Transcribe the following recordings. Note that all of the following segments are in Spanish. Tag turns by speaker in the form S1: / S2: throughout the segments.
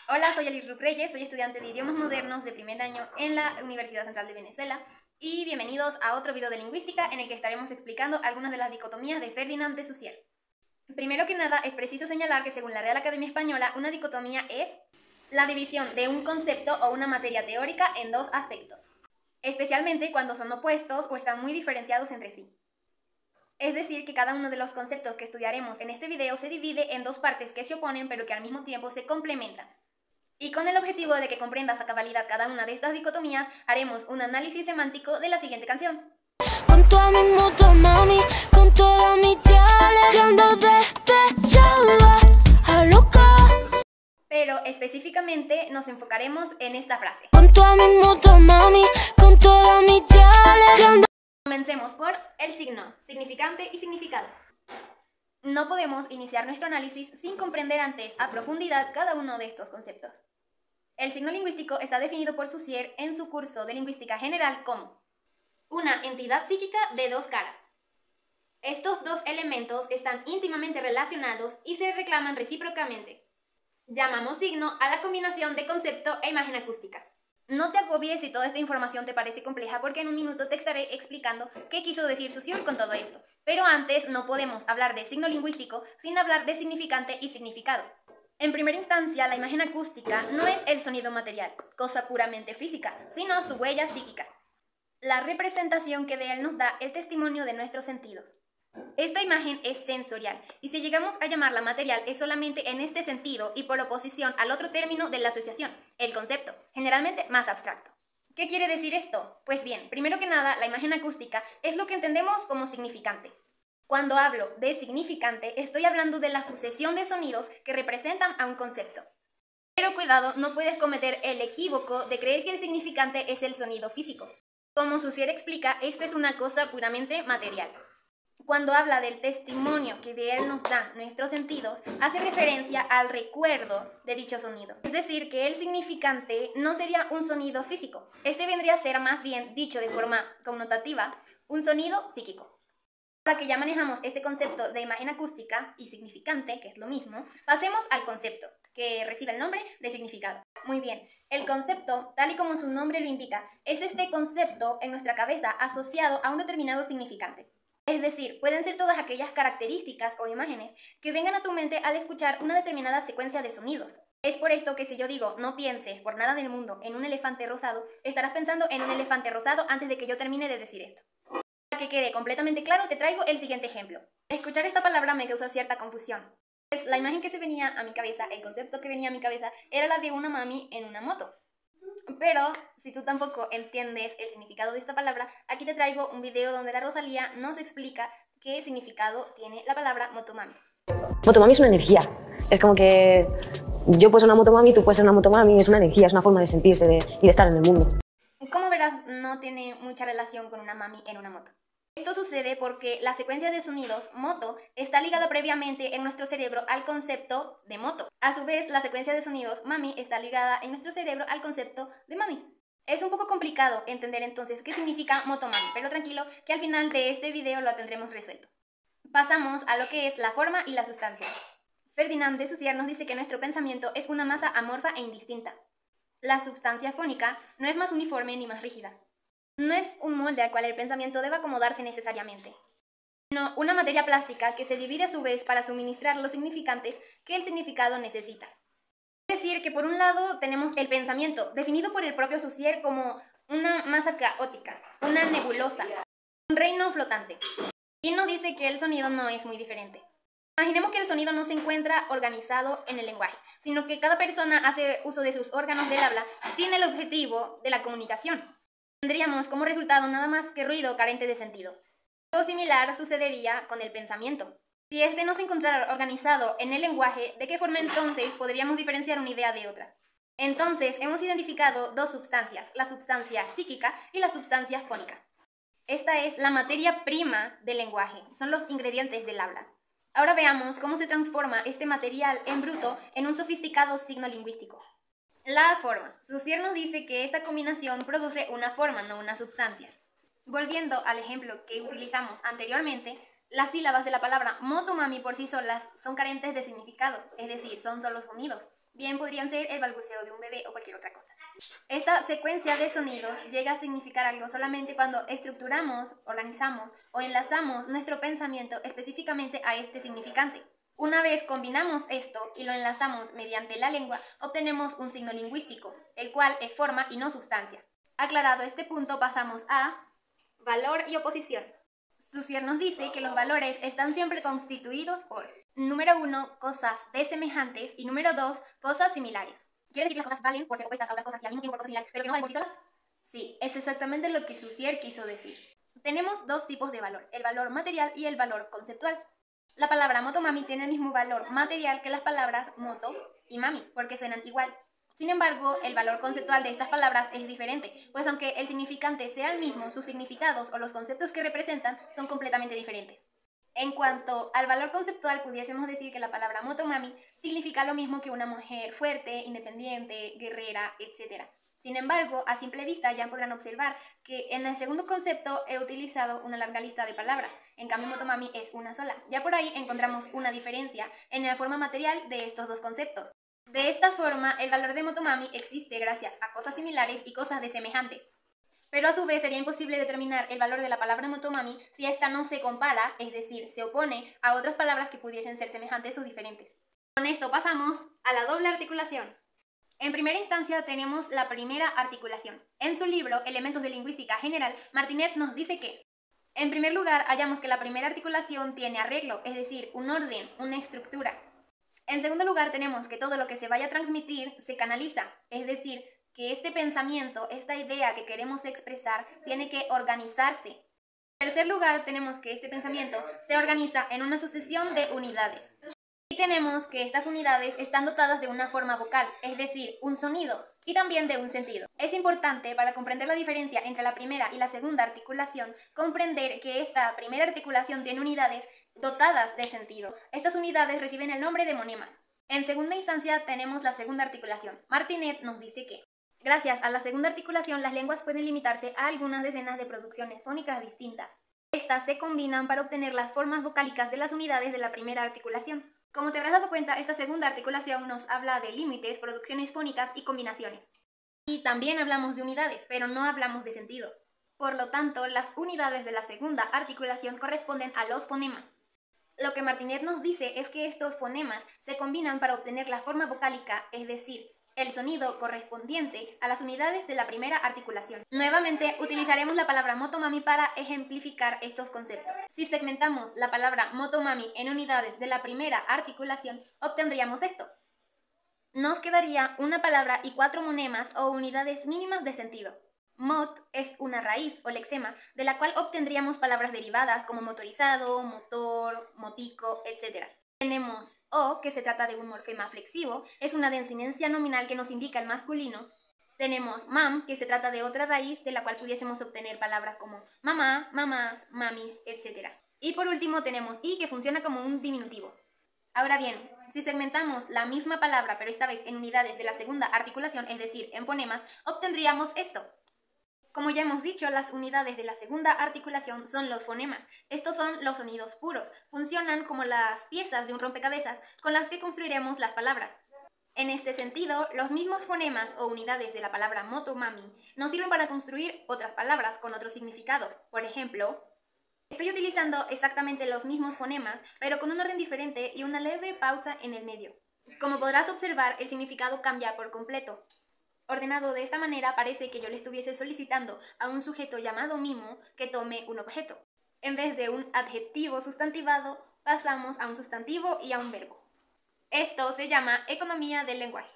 S1: Hola, soy Alice Rup Reyes, soy estudiante de idiomas modernos de primer año en la Universidad Central de Venezuela y bienvenidos a otro video de lingüística en el que estaremos explicando algunas de las dicotomías de Ferdinand de Saussure. Primero que nada, es preciso señalar que según la Real Academia Española, una dicotomía es la división de un concepto o una materia teórica en dos aspectos, especialmente cuando son opuestos o están muy diferenciados entre sí. Es decir, que cada uno de los conceptos que estudiaremos en este video se divide en dos partes que se oponen pero que al mismo tiempo se complementan. Y con el objetivo de que comprendas a cabalidad cada una de estas dicotomías, haremos un análisis semántico de la siguiente canción.
S2: Con toda mi moto, mami, con toda mi chale, ando despechada, a loca.
S1: Pero específicamente nos enfocaremos en esta frase.
S2: Con toda mi moto, mami, con toda mi chale, ando...
S1: Comencemos por el signo, significante y significado. No podemos iniciar nuestro análisis sin comprender antes a profundidad cada uno de estos conceptos. El signo lingüístico está definido por Saussure en su curso de lingüística general como una entidad psíquica de dos caras. Estos dos elementos están íntimamente relacionados y se reclaman recíprocamente. Llamamos signo a la combinación de concepto e imagen acústica. No te agobies si toda esta información te parece compleja porque en un minuto te estaré explicando qué quiso decir Saussure con todo esto. Pero antes no podemos hablar de signo lingüístico sin hablar de significante y significado. En primera instancia, la imagen acústica no es el sonido material, cosa puramente física, sino su huella psíquica, la representación que de él nos da el testimonio de nuestros sentidos. Esta imagen es sensorial, y si llegamos a llamarla material es solamente en este sentido y por oposición al otro término de la asociación, el concepto, generalmente más abstracto. ¿Qué quiere decir esto? Pues bien, primero que nada, la imagen acústica es lo que entendemos como significante. Cuando hablo de significante, estoy hablando de la sucesión de sonidos que representan a un concepto. Pero cuidado, no puedes cometer el equívoco de creer que el significante es el sonido físico. Como Saussure explica, esto es una cosa puramente material. Cuando habla del testimonio que de él nos dan nuestros sentidos, hace referencia al recuerdo de dicho sonido. Es decir, que el significante no sería un sonido físico. Este vendría a ser más bien, dicho de forma connotativa, un sonido psíquico. Ahora que ya manejamos este concepto de imagen acústica y significante, que es lo mismo, pasemos al concepto, que recibe el nombre de significado. Muy bien, el concepto, tal y como su nombre lo indica, es este concepto en nuestra cabeza asociado a un determinado significante. Es decir, pueden ser todas aquellas características o imágenes que vengan a tu mente al escuchar una determinada secuencia de sonidos. Es por esto que si yo digo no pienses por nada del mundo en un elefante rosado, estarás pensando en un elefante rosado antes de que yo termine de decir esto. Para que quede completamente claro, te traigo el siguiente ejemplo. Escuchar esta palabra me causó cierta confusión. Pues la imagen que se venía a mi cabeza, el concepto que venía a mi cabeza, era la de una mami en una moto. Pero si tú tampoco entiendes el significado de esta palabra, aquí te traigo un video donde la Rosalía nos explica qué significado tiene la palabra motomami.
S3: Motomami es una energía. Es como que yo puedo ser una motomami, tú puedes ser una motomami, es una energía, es una forma de sentirse y de estar en el mundo.
S1: Como verás, no tiene mucha relación con una mami en una moto. Esto sucede porque la secuencia de sonidos moto está ligada previamente en nuestro cerebro al concepto de moto. A su vez, la secuencia de sonidos mami está ligada en nuestro cerebro al concepto de mami. Es un poco complicado entender entonces qué significa motomami, pero tranquilo que al final de este video lo tendremos resuelto. Pasamos a lo que es la forma y la sustancia. Ferdinand de Saussure nos dice que nuestro pensamiento es una masa amorfa e indistinta. La substancia fónica no es más uniforme ni más rígida. No es un molde al cual el pensamiento debe acomodarse necesariamente, sino una materia plástica que se divide a su vez para suministrar los significantes que el significado necesita. Es decir, que por un lado tenemos el pensamiento, definido por el propio Saussure como una masa caótica, una nebulosa, un reino flotante. Y nos dice que el sonido no es muy diferente. Imaginemos que el sonido no se encuentra organizado en el lenguaje, sino que cada persona hace uso de sus órganos del habla sin el objetivo de la comunicación. Tendríamos como resultado nada más que ruido carente de sentido. Algo similar sucedería con el pensamiento. Si este no se encontrara organizado en el lenguaje, ¿de qué forma entonces podríamos diferenciar una idea de otra? Entonces hemos identificado dos sustancias, la sustancia psíquica y la sustancia fónica. Esta es la materia prima del lenguaje, son los ingredientes del habla. Ahora veamos cómo se transforma este material en bruto en un sofisticado signo lingüístico. La forma. Saussure nos dice que esta combinación produce una forma, no una sustancia. Volviendo al ejemplo que utilizamos anteriormente, las sílabas de la palabra motomami por sí solas son carentes de significado, es decir, son solo sonidos. Bien podrían ser el balbuceo de un bebé o cualquier otra cosa. Esta secuencia de sonidos llega a significar algo solamente cuando estructuramos, organizamos o enlazamos nuestro pensamiento específicamente a este significante. Una vez combinamos esto y lo enlazamos mediante la lengua, obtenemos un signo lingüístico, el cual es forma y no sustancia. Aclarado este punto, pasamos a valor y oposición. Saussure nos dice que los valores están siempre constituidos por, número 1, cosas desemejantes y número 2, cosas similares. ¿Quiere decir que las cosas valen por ser opuestas a otras cosas y al mismo tiempo por cosas similares, pero que no valen por sí solas? Sí, es exactamente lo que Saussure quiso decir. Tenemos dos tipos de valor, el valor material y el valor conceptual. La palabra motomami tiene el mismo valor material que las palabras moto y mami, porque suenan igual. Sin embargo, el valor conceptual de estas palabras es diferente, pues aunque el significante sea el mismo, sus significados o los conceptos que representan son completamente diferentes. En cuanto al valor conceptual, pudiésemos decir que la palabra motomami significa lo mismo que una mujer fuerte, independiente, guerrera, etc. Sin embargo, a simple vista ya podrán observar que en el segundo concepto he utilizado una larga lista de palabras, en cambio motomami es una sola. Ya por ahí encontramos una diferencia en la forma material de estos dos conceptos. De esta forma, el valor de motomami existe gracias a cosas similares y cosas desemejantes. Pero a su vez sería imposible determinar el valor de la palabra motomami si ésta no se compara, es decir, se opone a otras palabras que pudiesen ser semejantes o diferentes. Con esto pasamos a la doble articulación. En primera instancia tenemos la primera articulación. En su libro Elementos de Lingüística General, Martinet nos dice que, en primer lugar, hallamos que la primera articulación tiene arreglo, es decir, un orden, una estructura. En segundo lugar, tenemos que todo lo que se vaya a transmitir se canaliza, es decir, que este pensamiento, esta idea que queremos expresar, tiene que organizarse. En tercer lugar, tenemos que este pensamiento se organiza en una sucesión de unidades. Y tenemos que estas unidades están dotadas de una forma vocal, es decir, un sonido, y también de un sentido. Es importante, para comprender la diferencia entre la primera y la segunda articulación, comprender que esta primera articulación tiene unidades dotadas de sentido. Estas unidades reciben el nombre de monemas. En segunda instancia tenemos la segunda articulación. Martinet nos dice que, gracias a la segunda articulación, las lenguas pueden limitarse a algunas decenas de producciones fónicas distintas. Estas se combinan para obtener las formas vocálicas de las unidades de la primera articulación. Como te habrás dado cuenta, esta segunda articulación nos habla de límites, producciones fónicas y combinaciones. Y también hablamos de unidades, pero no hablamos de sentido. Por lo tanto, las unidades de la segunda articulación corresponden a los fonemas. Lo que Martinet nos dice es que estos fonemas se combinan para obtener la forma vocálica, es decir, el sonido correspondiente a las unidades de la primera articulación. Nuevamente, utilizaremos la palabra motomami para ejemplificar estos conceptos. Si segmentamos la palabra motomami en unidades de la primera articulación, obtendríamos esto. Nos quedaría una palabra y 4 monemas o unidades mínimas de sentido. Mot es una raíz o lexema, de la cual obtendríamos palabras derivadas como motorizado, motor, motico, etc. Tenemos O, que se trata de un morfema flexivo, es una desinencia nominal que nos indica el masculino. Tenemos mam, que se trata de otra raíz de la cual pudiésemos obtener palabras como mamá, mamás, mamis, etc. Y por último tenemos I, que funciona como un diminutivo. Ahora bien, si segmentamos la misma palabra, pero esta vez en unidades de la segunda articulación, es decir, en fonemas, obtendríamos esto. Como ya hemos dicho, las unidades de la segunda articulación son los fonemas. Estos son los sonidos puros. Funcionan como las piezas de un rompecabezas con las que construiremos las palabras. En este sentido, los mismos fonemas o unidades de la palabra motomami nos sirven para construir otras palabras con otro significado. Por ejemplo, estoy utilizando exactamente los mismos fonemas, pero con un orden diferente y una leve pausa en el medio. Como podrás observar, el significado cambia por completo. Ordenado de esta manera, parece que yo le estuviese solicitando a un sujeto llamado mimo que tome un objeto. En vez de un adjetivo sustantivado, pasamos a un sustantivo y a un verbo. Esto se llama economía del lenguaje.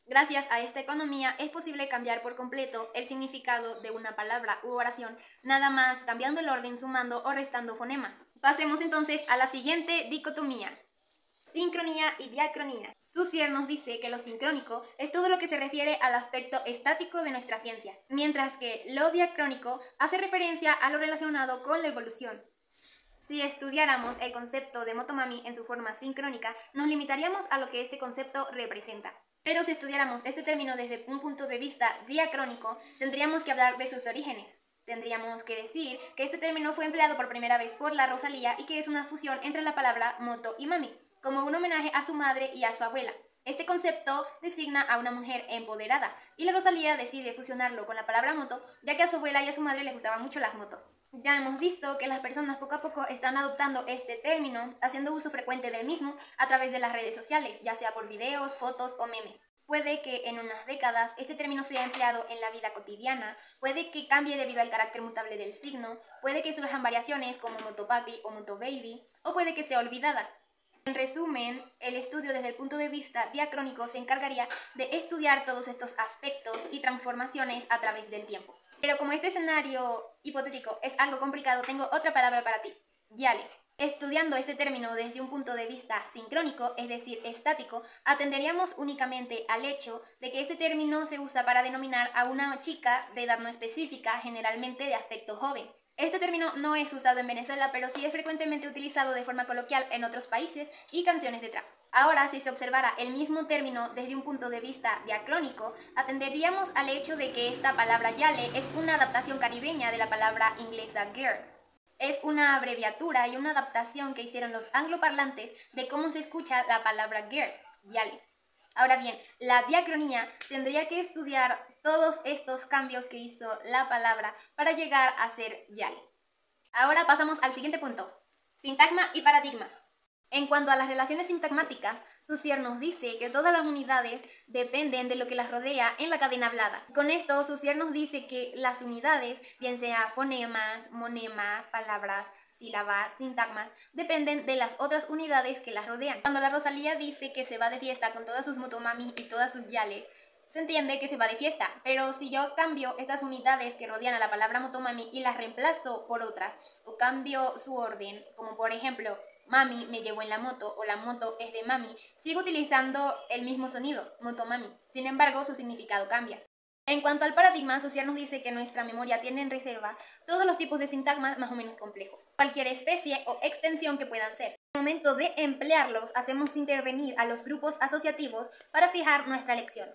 S1: Gracias a esta economía es posible cambiar por completo el significado de una palabra u oración, nada más cambiando el orden, sumando o restando fonemas. Pasemos entonces a la siguiente dicotomía. Sincronía y diacronía. Saussure nos dice que lo sincrónico es todo lo que se refiere al aspecto estático de nuestra ciencia, mientras que lo diacrónico hace referencia a lo relacionado con la evolución. Si estudiáramos el concepto de motomami en su forma sincrónica, nos limitaríamos a lo que este concepto representa. Pero si estudiáramos este término desde un punto de vista diacrónico, tendríamos que hablar de sus orígenes. Tendríamos que decir que este término fue empleado por primera vez por la Rosalía y que es una fusión entre la palabra moto y mami, como un homenaje a su madre y a su abuela. Este concepto designa a una mujer empoderada, y la Rosalía decide fusionarlo con la palabra moto, ya que a su abuela y a su madre les gustaban mucho las motos. Ya hemos visto que las personas poco a poco están adoptando este término, haciendo uso frecuente del mismo a través de las redes sociales, ya sea por videos, fotos o memes. Puede que en unas décadas este término sea empleado en la vida cotidiana, puede que cambie debido al carácter mutable del signo, puede que surjan variaciones como motopapi o motobaby, o puede que sea olvidada. En resumen, el estudio desde el punto de vista diacrónico se encargaría de estudiar todos estos aspectos y transformaciones a través del tiempo. Pero como este escenario hipotético es algo complicado, tengo otra palabra para ti, yale. Estudiando este término desde un punto de vista sincrónico, es decir, estático, atenderíamos únicamente al hecho de que este término se usa para denominar a una chica de edad no específica, generalmente de aspecto joven. Este término no es usado en Venezuela, pero sí es frecuentemente utilizado de forma coloquial en otros países y canciones de trap. Ahora, si se observara el mismo término desde un punto de vista diacrónico, atenderíamos al hecho de que esta palabra yale es una adaptación caribeña de la palabra inglesa girl. Es una abreviatura y una adaptación que hicieron los angloparlantes de cómo se escucha la palabra girl, yale. Ahora bien, la diacronía tendría que estudiar todos estos cambios que hizo la palabra para llegar a ser yale. Ahora pasamos al siguiente punto, sintagma y paradigma. En cuanto a las relaciones sintagmáticas, Saussure nos dice que todas las unidades dependen de lo que las rodea en la cadena hablada. Con esto, Saussure nos dice que las unidades, bien sea fonemas, monemas, palabras, sílabas, sintagmas, dependen de las otras unidades que las rodean. Cuando la Rosalía dice que se va de fiesta con todas sus motomami y todas sus yales, se entiende que se va de fiesta, pero si yo cambio estas unidades que rodean a la palabra motomami y las reemplazo por otras, o cambio su orden, como por ejemplo, mami me llevó en la moto o la moto es de mami, sigo utilizando el mismo sonido, motomami, sin embargo su significado cambia. En cuanto al paradigma, Saussure nos dice que nuestra memoria tiene en reserva todos los tipos de sintagmas más o menos complejos, cualquier especie o extensión que puedan ser. Al momento de emplearlos, hacemos intervenir a los grupos asociativos para fijar nuestra lección.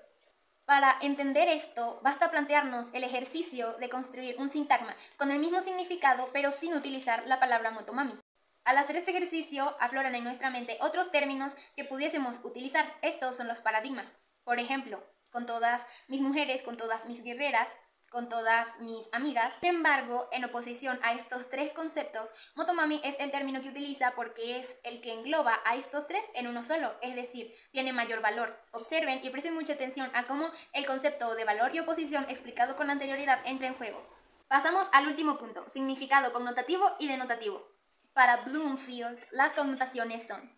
S1: Para entender esto, basta plantearnos el ejercicio de construir un sintagma con el mismo significado, pero sin utilizar la palabra motomami. Al hacer este ejercicio, afloran en nuestra mente otros términos que pudiésemos utilizar. Estos son los paradigmas. Por ejemplo, con todas mis mujeres, con todas mis guerreras, con todas mis amigas. Sin embargo, en oposición a estos tres conceptos, motomami es el término que utiliza porque es el que engloba a estos tres en uno solo, es decir, tiene mayor valor. Observen y presten mucha atención a cómo el concepto de valor y oposición explicado con anterioridad entra en juego. Pasamos al último punto, significado connotativo y denotativo. Para Bloomfield, las connotaciones son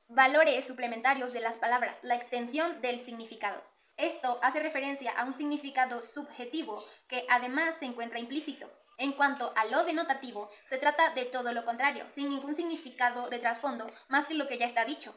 S1: valores suplementarios de las palabras, la extensión del significado. Esto hace referencia a un significado subjetivo que además se encuentra implícito. En cuanto a lo denotativo, se trata de todo lo contrario, sin ningún significado de trasfondo más que lo que ya está dicho.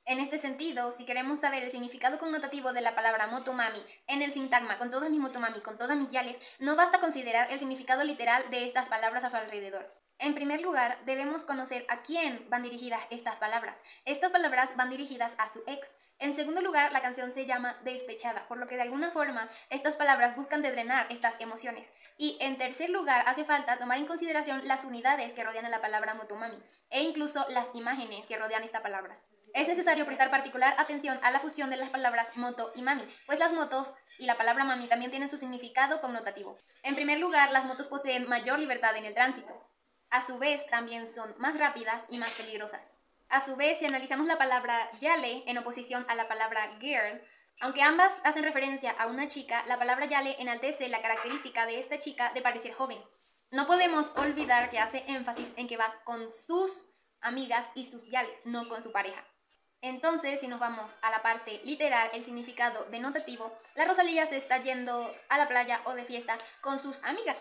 S1: En este sentido, si queremos saber el significado connotativo de la palabra motomami en el sintagma con todas mis motomami, con todas mis yales, no basta considerar el significado literal de estas palabras a su alrededor. En primer lugar, debemos conocer a quién van dirigidas estas palabras. Estas palabras van dirigidas a su ex. En segundo lugar, la canción se llama Despechada, por lo que de alguna forma estas palabras buscan drenar estas emociones. Y en tercer lugar, hace falta tomar en consideración las unidades que rodean a la palabra motomami e incluso las imágenes que rodean esta palabra. Es necesario prestar particular atención a la fusión de las palabras moto y mami, pues las motos y la palabra mami también tienen su significado connotativo. En primer lugar, las motos poseen mayor libertad en el tránsito. A su vez, también son más rápidas y más peligrosas. A su vez, si analizamos la palabra yale en oposición a la palabra girl, aunque ambas hacen referencia a una chica, la palabra yale enaltece la característica de esta chica de parecer joven. No podemos olvidar que hace énfasis en que va con sus amigas y sus yales, no con su pareja. Entonces, si nos vamos a la parte literal, el significado denotativo, la Rosalía se está yendo a la playa o de fiesta con sus amigas.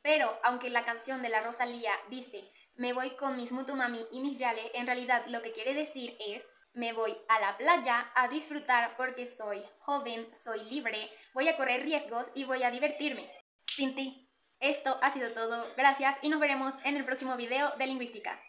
S1: Pero, aunque la canción de la Rosalía dice me voy con mis motomami y mis yale, en realidad lo que quiere decir es me voy a la playa a disfrutar porque soy joven, soy libre, voy a correr riesgos y voy a divertirme. Sin ti. Esto ha sido todo, gracias y nos veremos en el próximo video de Lingüística.